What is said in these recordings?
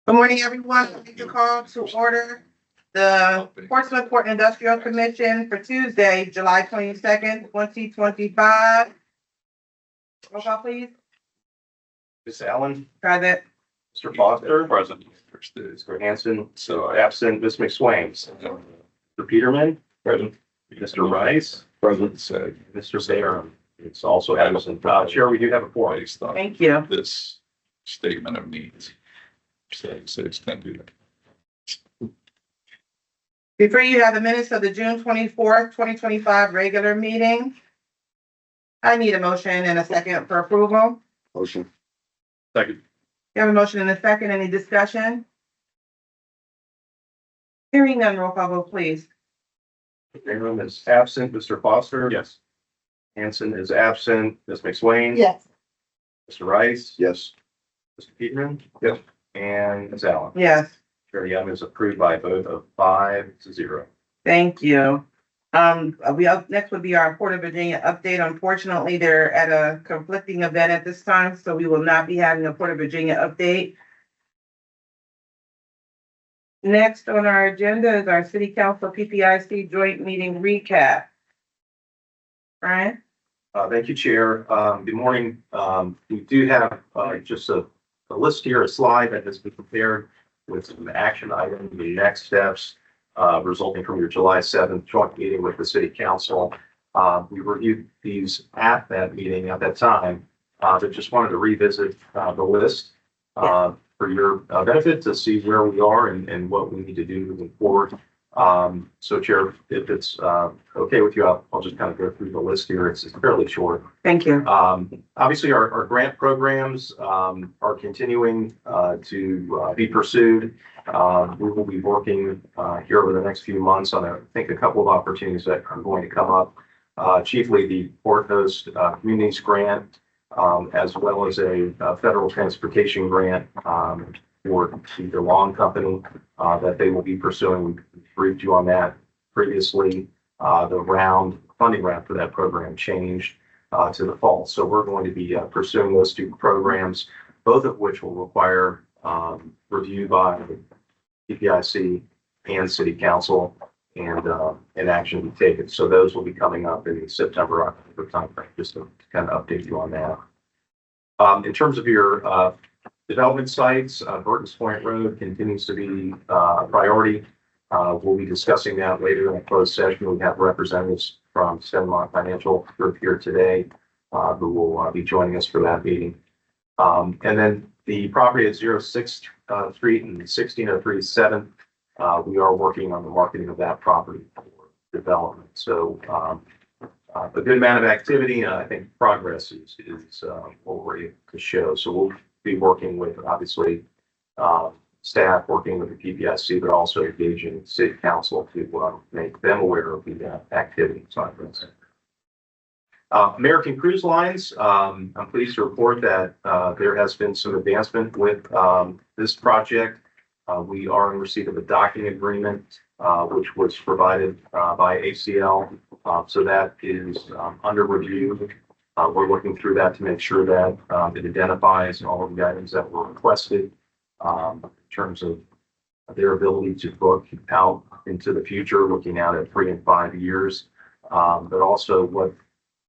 Good morning, everyone. I'd like to call to order the Portsmouth Port Industrial Commission for Tuesday, July 22nd, 2025. Roll call, please. Ms. Allen, Present. Mr. Foster. Present. Mr. Hanson, so absent. Ms. McSwain. Mr. Peterman. Present. Mr. Rice. Present. Mr. Bayer. It's also absent. Chair, we do have a quorum. Thank you. This statement of needs. So it's going to do that. Before you have the minutes of the June 24th, 2025 regular meeting. I need a motion and a second for approval. Motion. Second. You have a motion and a second. Any discussion? Hearing none, roll call vote, please. Ingram is absent. Mr. Foster. Yes. Hanson is absent. Ms. McSwain. Yes. Mr. Rice. Yes. Mr. Peterman. Yes. And Ms. Allen. Yes. Chair Young is approved by a vote of 5-0. Thank you. Next would be our Port of Virginia update. Unfortunately, they're at a conflicting event at this time, so we will not be having a Port of Virginia update. Next on our agenda is our City Council PPIC joint meeting recap. Brian? Thank you, Chair. Good morning. We do have just a list here, a slide that has been prepared with some action items, the next steps resulting from your July 7th joint meeting with the City Council. We reviewed these at that meeting at that time, but just wanted to revisit the list for your benefit to see where we are and what we need to do moving forward. So Chair, if it's okay with you, I'll just kind of go through the list here. It's fairly short. Thank you. Obviously, our grant programs are continuing to be pursued. We will be working here over the next few months on, I think, a couple of opportunities that are going to come up. Chiefly the Port Coast Communities Grant, as well as a federal transportation grant for the Long Company that they will be pursuing. We briefed you on that previously. The funding round for that program changed to the fall. So we're going to be pursuing those two programs, both of which will require review by PPIC and City Council and action to be taken. So those will be coming up in the September, October timeframe, just to kind of update you on that. In terms of your development sites, Burton's Point Road continues to be a priority. We'll be discussing that later in a closed session. We have representatives from Stenmont Financial Group here today who will be joining us for that meeting. And then the property at 06th Street and 1603 7th, we are working on the marketing of that property for development. So a good amount of activity, and I think progress is what we're able to show. So we'll be working with, obviously, staff working with the PPIC, but also engaging City Council to make them aware of the activity. American Cruise Lines, I'm pleased to report that there has been some advancement with this project. We are in receipt of a docking agreement, which was provided by ACL. So that is under review. We're looking through that to make sure that it identifies all of the items that were requested in terms of their ability to book out into the future, looking out at 3 and 5 years, but also what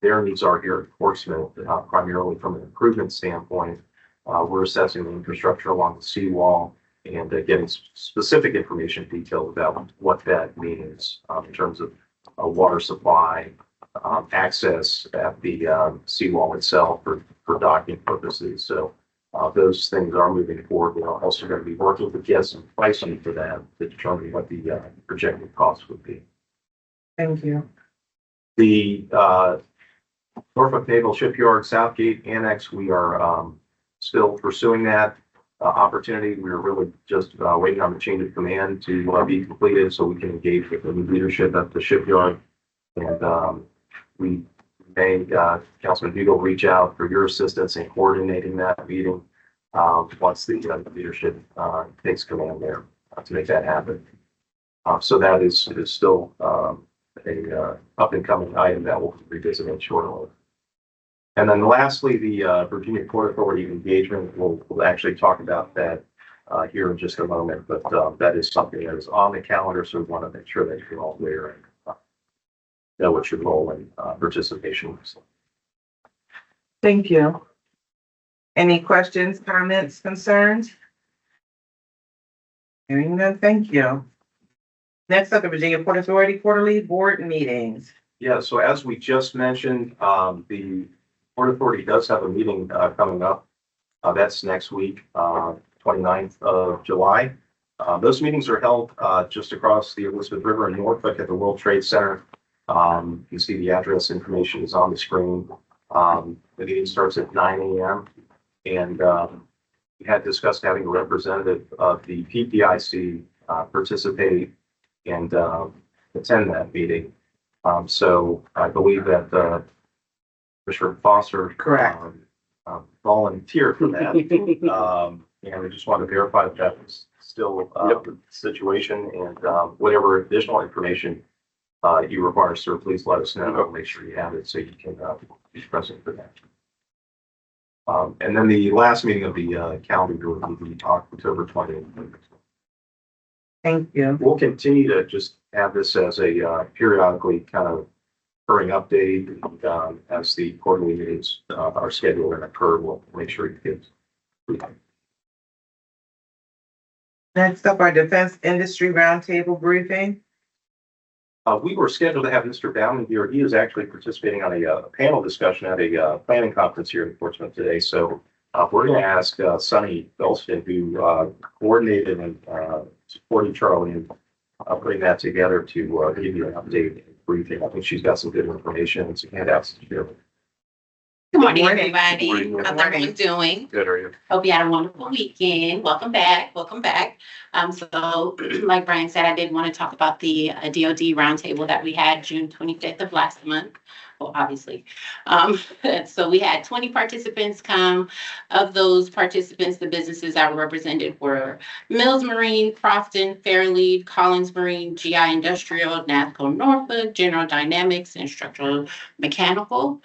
their needs are here at Portsmouth, primarily from an improvement standpoint. We're assessing the infrastructure along the seawall and getting specific information detailed about what that means in terms of water supply, access at the seawall itself for docking purposes. So those things are moving forward. We're also going to be working to get some pricing for that to determine what the projected cost would be. Thank you. The Norfolk Naval Shipyard Southgate Annex, we are still pursuing that opportunity. We're really just waiting on the chain of command to be completed so we can engage with the new leadership at the shipyard. And we may, Councilman Bugle, reach out for your assistance in coordinating that meeting once the leadership takes command there to make that happen. So that is still a up and coming item that we'll revisit shortly. And then lastly, the Virginia Port Authority engagement, we'll actually talk about that here in just a moment, but that is something that is on the calendar, so we want to make sure that you're all aware and know what your role and participation is. Thank you. Any questions, comments, concerns? Hearing none, thank you. Next up, the Virginia Port Authority quarterly board meetings. Yeah, so as we just mentioned, the Port Authority does have a meeting coming up. That's next week, 29th of July. Those meetings are held just across the Elizabeth River in Norfolk at the World Trade Center. You can see the address information is on the screen. The meeting starts at 9 a.m. And we had discussed having a representative of the PPIC participate and attend that meeting. So I believe that Mr. Foster Correct. volunteered for that. And we just want to verify that that was still the situation, and whatever additional information you require, sir, please let us know. I'll make sure you have it so you can be present for that. And then the last meeting of the calendar will be October 20th. Thank you. We'll continue to just have this as a periodically kind of occurring update, and as the quarterly meetings are scheduled and occur, we'll make sure you get. Next up, our Defense Industry Roundtable briefing. We were scheduled to have Mr. Bowman here. He is actually participating on a panel discussion at a planning conference here in Portsmouth today. So we're going to ask Sunny Belston, who coordinated and supported Charlie in putting that together, to give you an update and briefing. I think she's got some good information and some handouts to share. Good morning, Good morning. everybody. Good morning. How's everyone doing? Good, are you? Hope you had a wonderful weekend. Welcome back. Welcome back. So like Brian said, I did want to talk about the DoD roundtable that we had June 25th of last month. Well, obviously. So we had 20 participants come. Of those participants, the businesses that were represented were Mills Marine, Crofton, Fairlead, Collins Marine, GI Industrial, NASCO Norfolk, General Dynamics, and Structural Mechanical.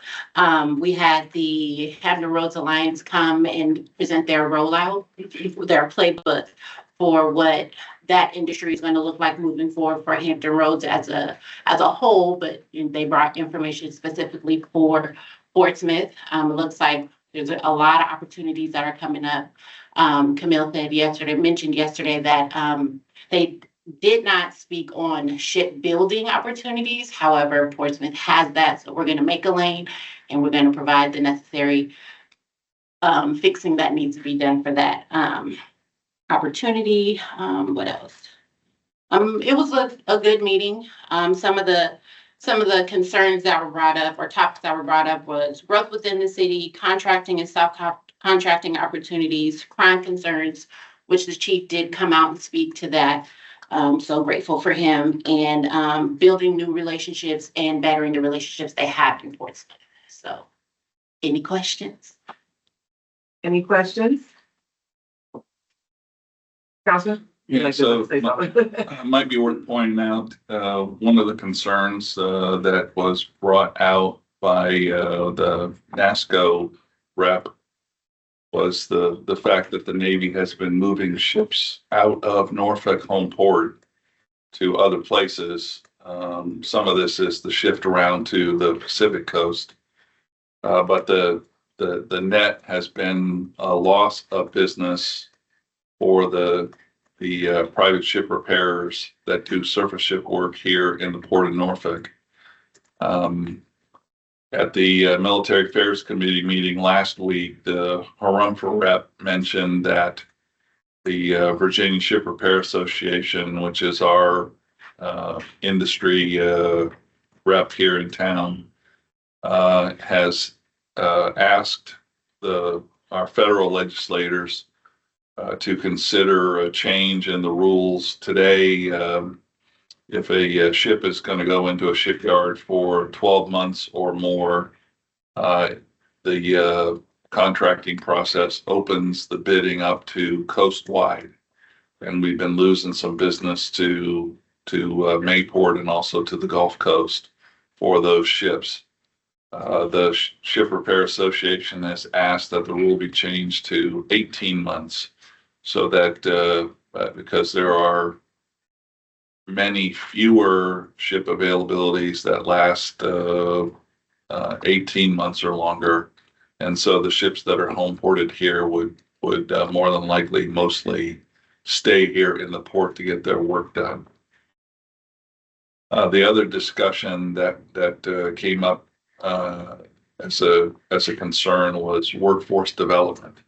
We had the Hampton Roads Alliance come and present their rollout, their playbook for what that industry is going to look like moving forward for Hampton Roads as a whole, but they brought information specifically for Portsmouth. It looks like there's a lot of opportunities that are coming up. Camille mentioned yesterday that they did not speak on shipbuilding opportunities. However, Portsmouth has that, so we're going to make a lane and we're going to provide the necessary fixing that needs to be done for that opportunity. What else? It was a good meeting. Some of the concerns that were brought up, or topics that were brought up, was growth within the city, contracting and self-contracting opportunities, crime concerns, which the chief did come out and speak to that. So grateful for him, and building new relationships and bettering the relationships they have in Portsmouth. So, any questions? Any questions? Councilman? Yeah, so might be worth pointing out, one of the concerns that was brought out by the NASCO rep was the fact that the Navy has been moving ships out of Norfolk home port to other places. Some of this is the shift around to the Pacific coast, but the net has been a loss of business for the private ship repairers that do surface ship work here in the Port of Norfolk. At the Military Affairs Committee meeting last week, the Harumphra rep mentioned that the Virginia Ship Repair Association, which is our industry rep here in town, has asked our federal legislators to consider a change in the rules. Today, if a ship is going to go into a shipyard for 12 months or more, the contracting process opens the bidding up to coast-wide. And we've been losing some business to Mayport and also to the Gulf Coast for those ships. The Ship Repair Association has asked that the rule be changed to 18 months so that, because there are many fewer ship availabilities that last 18 months or longer. And so the ships that are home ported here would more than likely mostly stay here in the port to get their work done. The other discussion that came up as a concern was workforce development.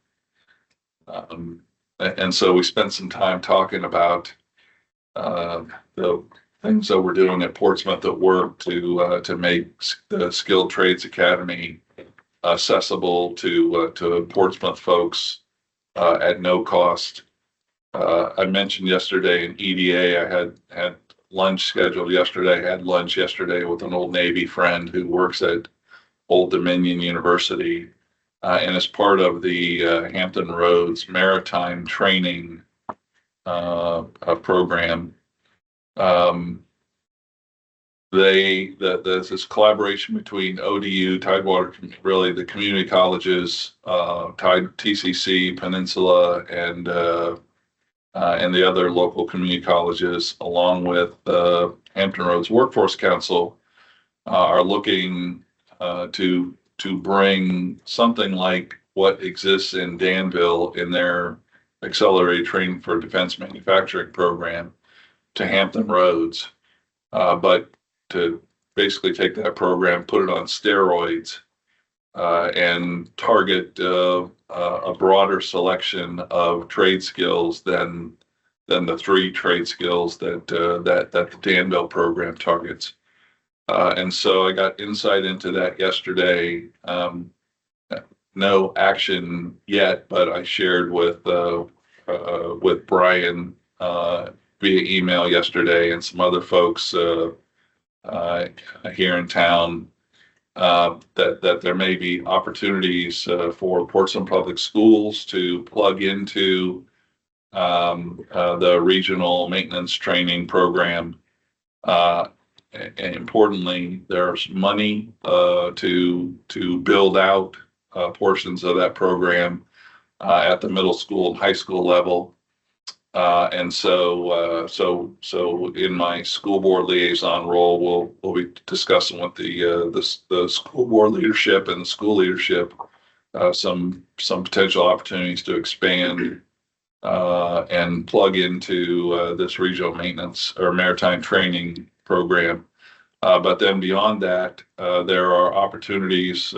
And so we spent some time talking about the things that we're doing at Portsmouth at work to make the Skilled Trades Academy accessible to Portsmouth folks at no cost. I mentioned yesterday in EDA, I had lunch scheduled yesterday. I had lunch yesterday with an old Navy friend who works at Old Dominion University, and as part of the Hampton Roads Maritime Training program. There's this collaboration between ODU, Tidewater, really the community colleges, TCC, Peninsula, and the other local community colleges, along with Hampton Roads Workforce Council, are looking to bring something like what exists in Danville in their accelerated training for defense manufacturing program to Hampton Roads, but to basically take that program, put it on steroids, and target a broader selection of trade skills than the 3 trade skills that the Danville program targets. And so I got insight into that yesterday. No action yet, but I shared with Brian via email yesterday and some other folks here in town that there may be opportunities for Portsmouth Public Schools to plug into the regional maintenance training program. And importantly, there's money to build out portions of that program at the middle school and high school level. And so in my school board liaison role, we'll be discussing with the school board leadership and the school leadership some potential opportunities to expand and plug into this regional maintenance or maritime training program. But then beyond that, there are opportunities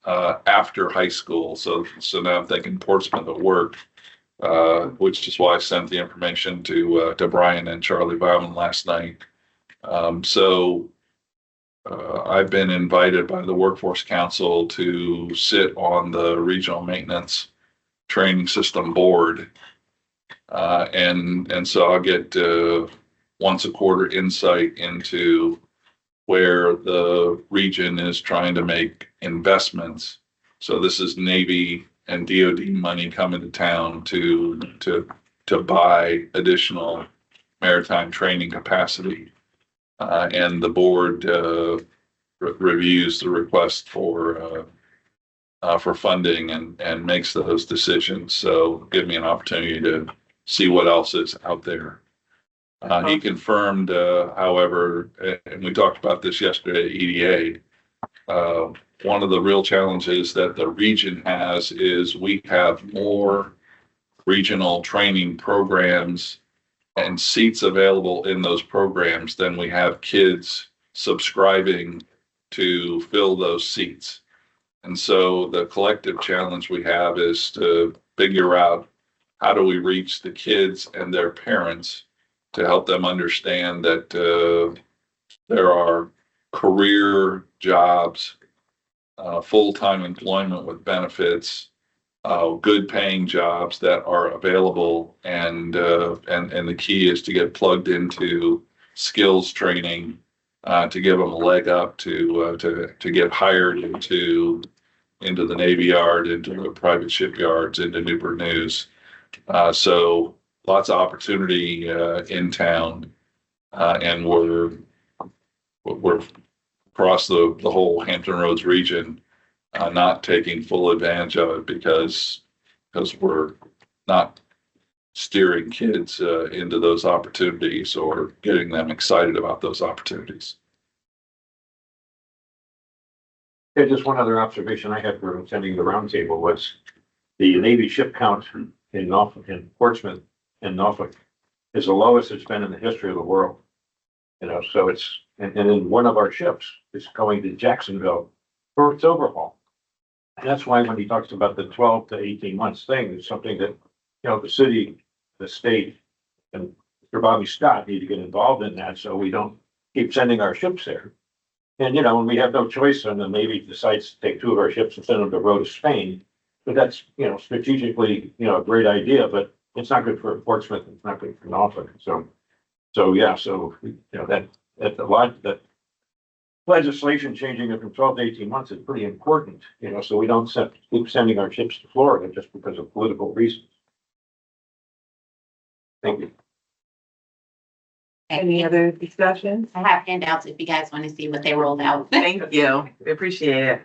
after high school. So now I'm thinking Portsmouth at work. Which is why I sent the information to Brian and Charlie Bauman last night. So I've been invited by the Workforce Council to sit on the Regional Maintenance Training System Board. And so I'll get once a quarter insight into where the region is trying to make investments. So this is Navy and DoD money coming to town to buy additional maritime training capacity, and the board reviews the request for funding and makes those decisions. So give me an opportunity to see what else is out there. He confirmed, however, and we talked about this yesterday at EDA. One of the real challenges that the region has is we have more regional training programs and seats available in those programs than we have kids subscribing to fill those seats. And so the collective challenge we have is to figure out how do we reach the kids and their parents to help them understand that there are career jobs, full-time employment with benefits, good paying jobs that are available, and the key is to get plugged into skills training to give them a leg up to get hired into the Navy Yard, into the private shipyards, into Newport News. So lots of opportunity in town, and we're across the whole Hampton Roads region, not taking full advantage of it because we're not steering kids into those opportunities or getting them excited about those opportunities. Yeah, just one other observation I had from attending the roundtable was the Navy ship count in Norfolk, in Portsmouth and Norfolk is the lowest it's been in the history of the world. You know, so it's, and then one of our ships is going to Jacksonville for its overhaul. And that's why when he talks about the 12 to 18 months thing, it's something that, you know, the city, the state, and Mr. Bobby Scott need to get involved in that so we don't keep sending our ships there. And, you know, when we have no choice and the Navy decides to take two of our ships and send them to row to Spain, but that's, you know, strategically, you know, a great idea, but it's not good for Portsmouth, it's not good for Norfolk. So, yeah, so, you know, that a lot, that legislation changing it from 12 to 18 months is pretty important, you know, so we don't keep sending our ships to Florida just because of political reasons. Thank you. Any other discussions? I have handouts if you guys want to see what they rolled out. Thank you. We appreciate it.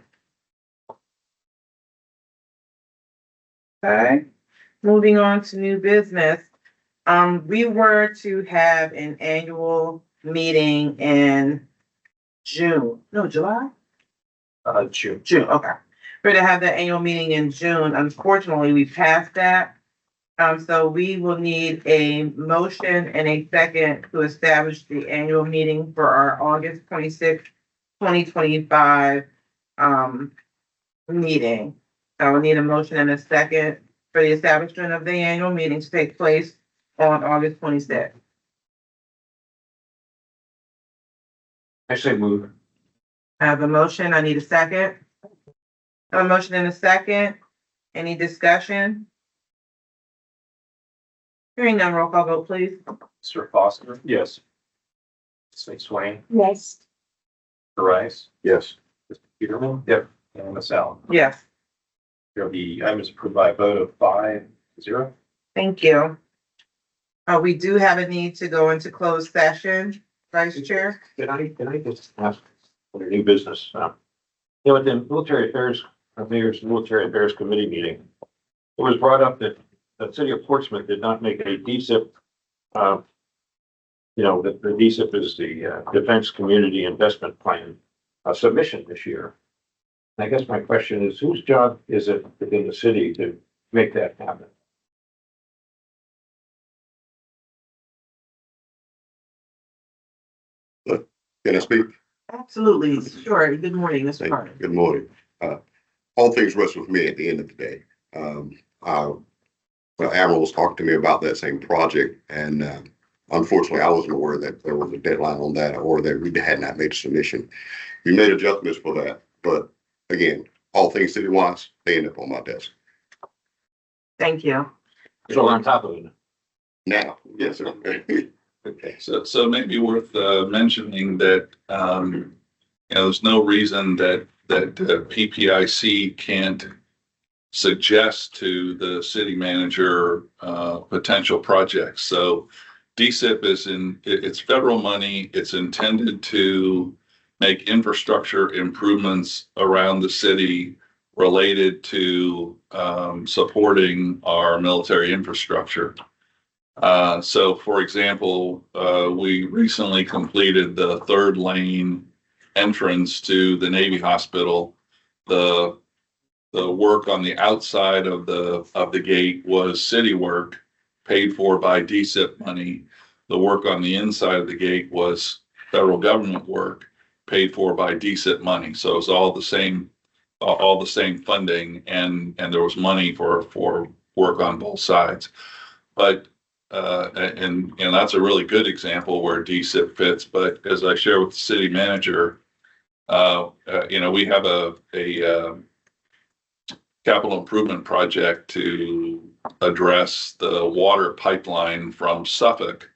Okay, moving on to new business. We were to have an annual meeting in June, no, July? June. June, okay. We're to have the annual meeting in June. Unfortunately, we passed that. So we will need a motion and a second to establish the annual meeting for our August 26th, 2025, meeting. I will need a motion and a second for the establishment of the annual meeting to take place on August 26th. I say move. I have a motion. I need a second. I have a motion and a second. Any discussion? Hearing none, roll call vote, please. Mr. Foster, Yes. Ms. McSwain, Yes. Mr. Rice, Yes. Mr. Peterman. Yep. And Ms. Allen. Yes, The item is approved by a vote of 5-0. thank you. We do have a need to go into closed session, Vice Chair. Can I just ask for a new business? You know, at the military affairs, Mayor's Military Affairs Committee meeting, it was brought up that the city of Portsmouth did not make a DSIP. You know, the DSIP is the Defense Community Investment Plan submission this year. I guess my question is, whose job is it within the city to make that happen? Can I speak? Absolutely, sure. Good morning, Mr. Carter. Good morning. All things rest with me at the end of the day. Admiral was talking to me about that same project, and unfortunately, I wasn't aware that there was a deadline on that or that we had not made a submission. We made adjustments for that, but again, all things city-wise, they end up on my desk. Thank you. So we're on top of it. Now, yes, sir. Okay. So maybe worth mentioning that, there's no reason that PPIC can't suggest to the city manager potential projects. So DSIP it's federal money. It's intended to make infrastructure improvements around the city related to supporting our military infrastructure. So for example, we recently completed the 3rd lane entrance to the Navy Hospital. The work on the outside of the gate was city work paid for by DSIP money. The work on the inside of the gate was federal government work paid for by DSIP money. So it's all the same funding, and there was money for work on both sides. But and that's a really good example where DSIP fits. But as I share with the city manager, we have a capital improvement project to address the water pipeline from Suffolk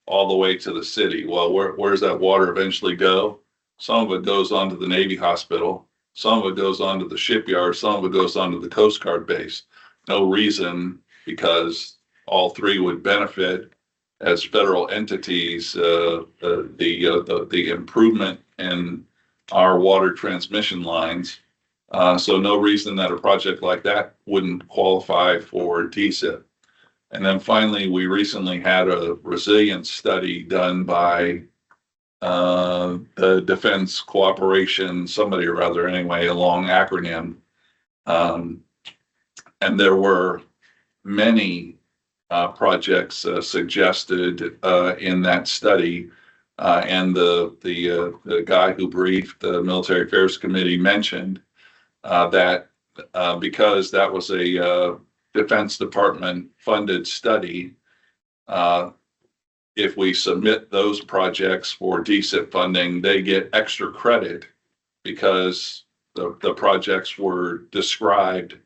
all the way to the city. Well, where does that water eventually go? Some of it goes onto the Navy Hospital. Some of it goes onto the shipyard. Some of it goes onto the Coast Guard base. No reason, because all three would benefit as federal entities, the improvement in our water transmission lines. So no reason that a project like that wouldn't qualify for DSIP. And then finally, we recently had a resilience study done by the Defense Cooperation, somebody or other anyway, a long acronym. And there were many projects suggested in that study. And the guy who briefed the Military Affairs Committee mentioned that because that was a Defense Department funded study, if we submit those projects for DSIP funding, they get extra credit because the projects were described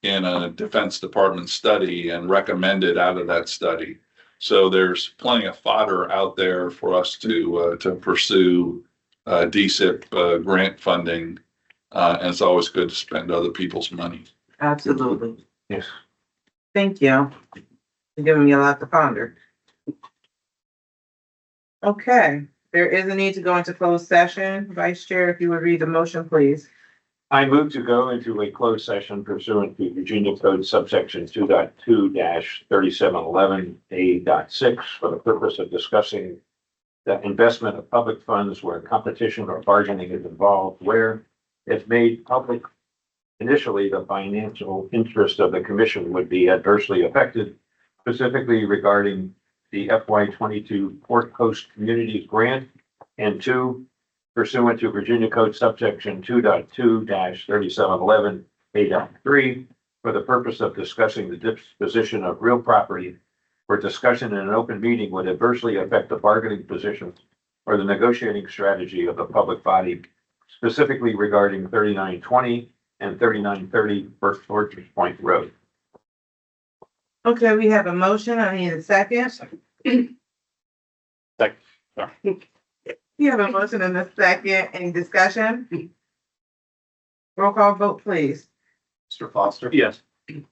in a Defense Department study and recommended out of that study. So there's plenty of fodder out there for us to pursue DSIP grant funding. And it's always good to spend other people's money. Absolutely. Yes. Thank you. You're giving me a lot to ponder. Okay, there is a need to go into closed session. Vice Chair, if you would read the motion, please. I move to go into a closed session pursuant to Virginia Code subsection 2.2-3711A.6 for the purpose of discussing the investment of public funds where competition or bargaining is involved, where if made public, initially the financial interest of the commission would be adversely affected, specifically regarding the FY22 Port Coast Communities Grant, and 2, pursuant to Virginia Code subsection 2.2-3711A.3 for the purpose of discussing the disposition of real property where discussion in an open meeting would adversely affect the bargaining positions or the negotiating strategy of the public body, specifically regarding 3920 and 3930 First Fortress Point Road. Okay, we have a motion. I need a second. Second. You have a motion and a second. Any discussion? Roll call vote, please. Mr. Foster? Yes. Ms.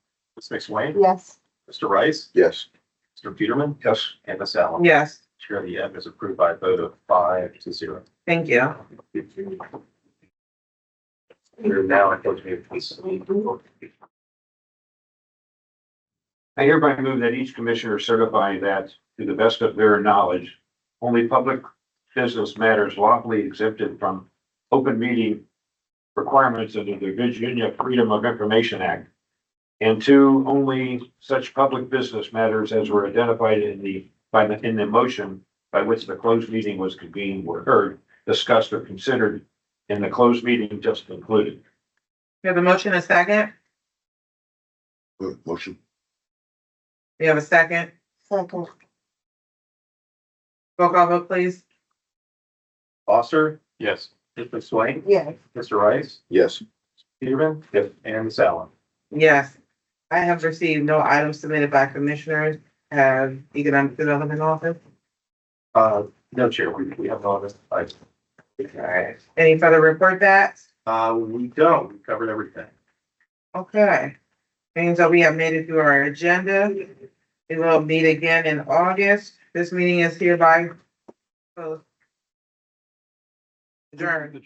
McSwain? Yes. Mr. Rice? Yes. Mr. Peterman? Yes. And Ms. Allen? Yes, Chair, the item is approved by a vote of 5-0. thank you. We're now in closed meeting, please. I hereby move that each commissioner certify that, to the best of their knowledge, only public business matters lawfully exempted from open meeting requirements under the Virginia Freedom of Information Act. And 2, only such public business matters as were identified in the motion by which the closed meeting was convened were heard, discussed, or considered in the closed meeting just concluded. We have a motion and a second. Good. Motion. We have a second. Second. Roll call vote, please. Foster? Yes. Ms. McSwain? Yes. Mr. Rice? Yes. Peterman? Yes. And Ms. Allen? Yes, I have received no items submitted by commissioners. Have Economic Development Office? No, Chair, we have no other items. All right. Any further report backs? We don't, we covered everything. Okay. Means that we have made it through our agenda. We will meet again in August. This meeting is hereby closed. Adjourned.